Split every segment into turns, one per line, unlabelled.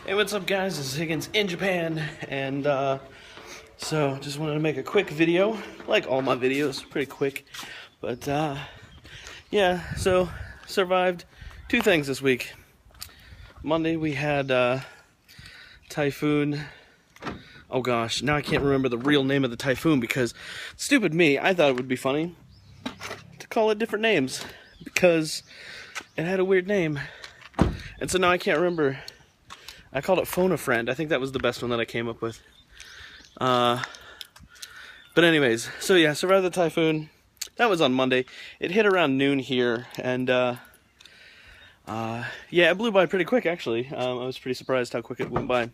Hey, what's up guys? This is Higgins in Japan, and so just wanted to make a quick video, like all my videos, pretty quick, but yeah, so survived two things this week. Monday we had Typhoon. Oh gosh, now I can't remember the real name of the typhoon because, stupid me, I thought it would be funny to call it different names because it had a weird name, and so now I can't remember. I called it Phone a Friend. I think that was the best one that I came up with. But anyways, so yeah, survived the typhoon. That was on Monday. It hit around noon here, and yeah, it blew by pretty quick actually. I was pretty surprised how quick it went by.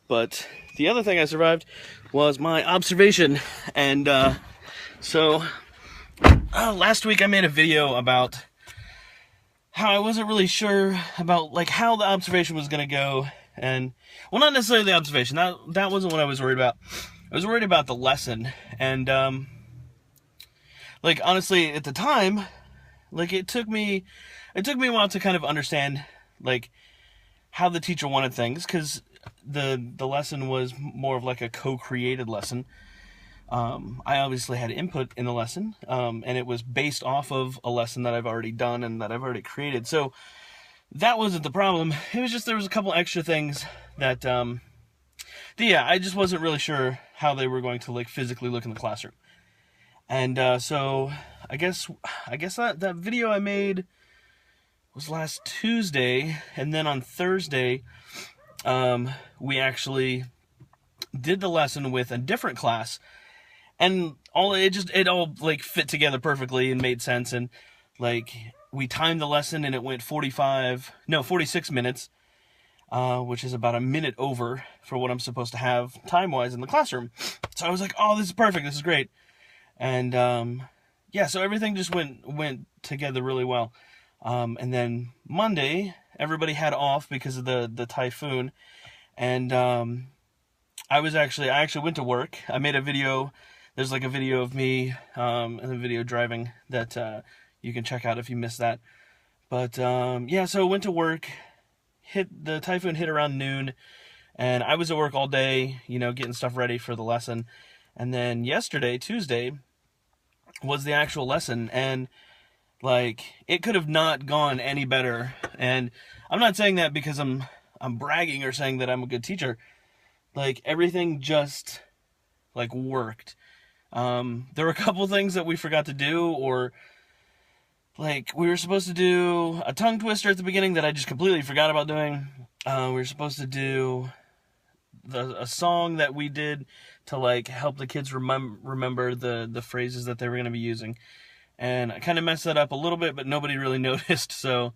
But the other thing I survived was my observation, and so last week I made a video about how I wasn't really sure about like how the observation was gonna go, and well, not necessarily the observation. That wasn't what I was worried about. I was worried about the lesson, and like honestly, at the time, like it took me a while to kind of understand like how the teacher wanted things, because the lesson was more of like a co-created lesson. I obviously had input in the lesson, and it was based off of a lesson that I've already done and that I've already created. So that wasn't the problem. It was just there was a couple extra things that, yeah, I just wasn't really sure how they were going to like physically look in the classroom. And so I guess that video I made was last Tuesday, and then on Thursday, we actually did the lesson with a different class. And it all like fit together perfectly and made sense, and like we timed the lesson and it went 46 minutes, which is about a minute over for what I'm supposed to have time-wise in the classroom. So I was like, oh, this is perfect, this is great. And yeah, so everything just went together really well. And then Monday, everybody had off because of the typhoon, and I actually went to work. I made a video. There's like a video of me and a video driving that you can check out if you missed that. But yeah, so I went to work. The typhoon hit around noon, and I was at work all day, getting stuff ready for the lesson. And then yesterday, Tuesday, was the actual lesson, and like it could have not gone any better. And I'm not saying that because I'm bragging or saying that I'm a good teacher. Like everything just like worked. There were a couple things that we forgot to do, or like we were supposed to do a tongue twister at the beginning that I just completely forgot about doing. We were supposed to do a song that we did to like help the kids remember the phrases that they were going to be using, and I kind of messed that up a little bit, but nobody really noticed. So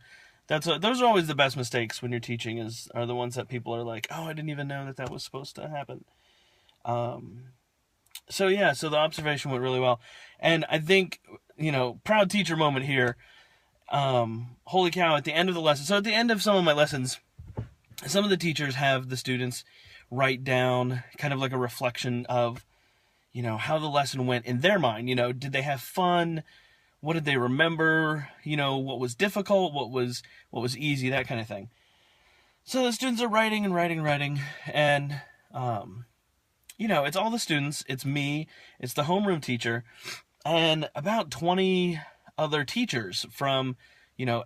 those are always the best mistakes when you're teaching, are the ones that people are like, oh, I didn't even know that was supposed to happen. So yeah, so the observation went really well, and I think, proud teacher moment here. Holy cow, at the end of the lesson, so at the end of some of my lessons, some of the teachers have the students write down kind of like a reflection of, how the lesson went in their mind. Did they have fun? What did they remember? What was difficult? What was easy? That kind of thing. So the students are writing, and it's all the students, it's me, it's the homeroom teacher, and about 20 other teachers from,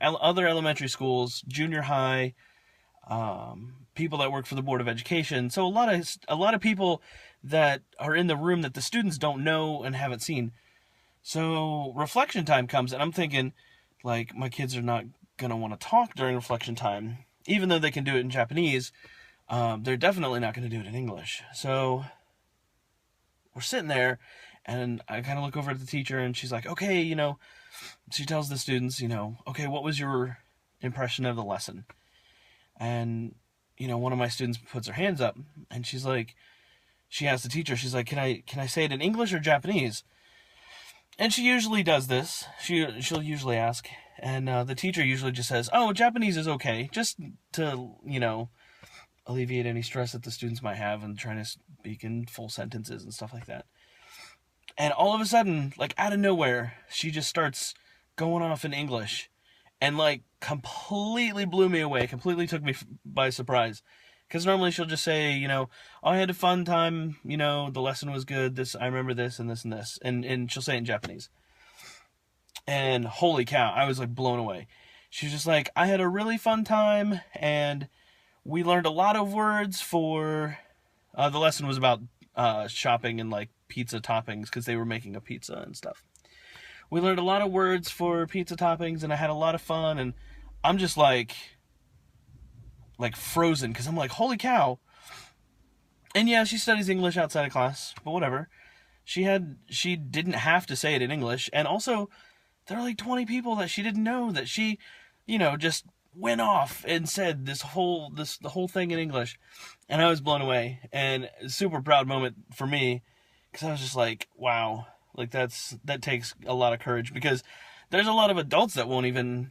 other elementary schools, junior high, people that work for the Board of Education. So a lot of people that are in the room that the students don't know and haven't seen. So reflection time comes, and I'm thinking, like, my kids are not going to want to talk during reflection time. Even though they can do it in Japanese, they're definitely not going to do it in English. So we're sitting there, and I kind of look over at the teacher, and she's like, okay, she tells the students, okay, what was your impression of the lesson? And, one of my students puts her hands up, and she's like, she asks the teacher, she's like, can I say it in English or Japanese? And she usually does this. She'll usually ask, and the teacher usually just says, oh, Japanese is okay, just to, alleviate any stress that the students might have and trying to speak in full sentences and stuff like that. And all of a sudden, like out of nowhere, she just starts going off in English, and like completely blew me away, completely took me by surprise. Because normally she'll just say, you know, oh, I had a fun time, you know, the lesson was good, this, I remember this and this and this. And she'll say it in Japanese. And holy cow, I was like blown away. She was just like, I had a really fun time, and we learned a lot of words for, the lesson was about shopping and like pizza toppings, because they were making a pizza and stuff. We learned a lot of words for pizza toppings, and I had a lot of fun, and I'm just like frozen, because I'm like, holy cow. And yeah, she studies English outside of class, but whatever. She didn't have to say it in English, and also there are like 20 people that she didn't know that she, you know, just went off and said the whole thing in English, and I was blown away, and a super proud moment for me, because I was just like, wow, like that takes a lot of courage, because there's a lot of adults that won't even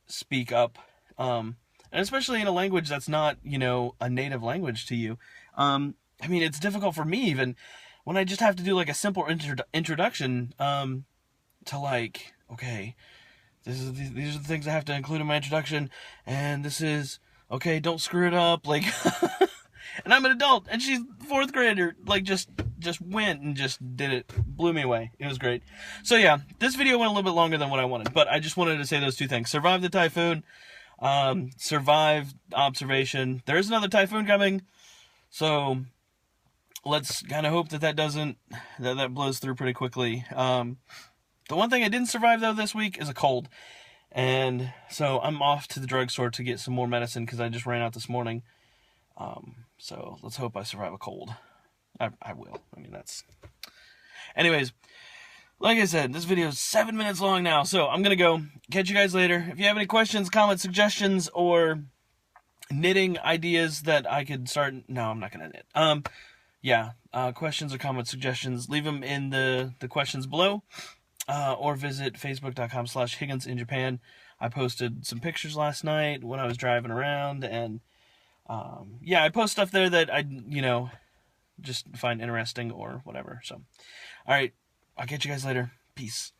speak up, and especially in a language that's not, you know, a native language to you. I mean, it's difficult for me even when I just have to do like a simple introduction, to like, okay, these are the things I have to include in my introduction, and this is, okay, don't screw it up, like, and I'm an adult, and she's fourth grader, like, just went and just did it, blew me away, it was great. So yeah, this video went a little bit longer than what I wanted, but I just wanted to say those two things: survive the typhoon, survive observation. There is another typhoon coming, so let's kind of hope that doesn't, that blows through pretty quickly. The one thing I didn't survive, though, this week is a cold. And so I'm off to the drugstore to get some more medicine, because I just ran out this morning. So let's hope I survive a cold. I will. I mean, that's... Anyways, like I said, this video is 7 minutes long now, so I'm going to go. Catch you guys later. If you have any questions, comments, suggestions, or knitting ideas that I could start... No, I'm not going to knit. Yeah, questions or comments, suggestions, leave them in the questions below. Or visit facebook.com/Higgins in Japan. I posted some pictures last night when I was driving around, and yeah, I post stuff there that I, you know, just find interesting or whatever. So, alright, I'll catch you guys later. Peace.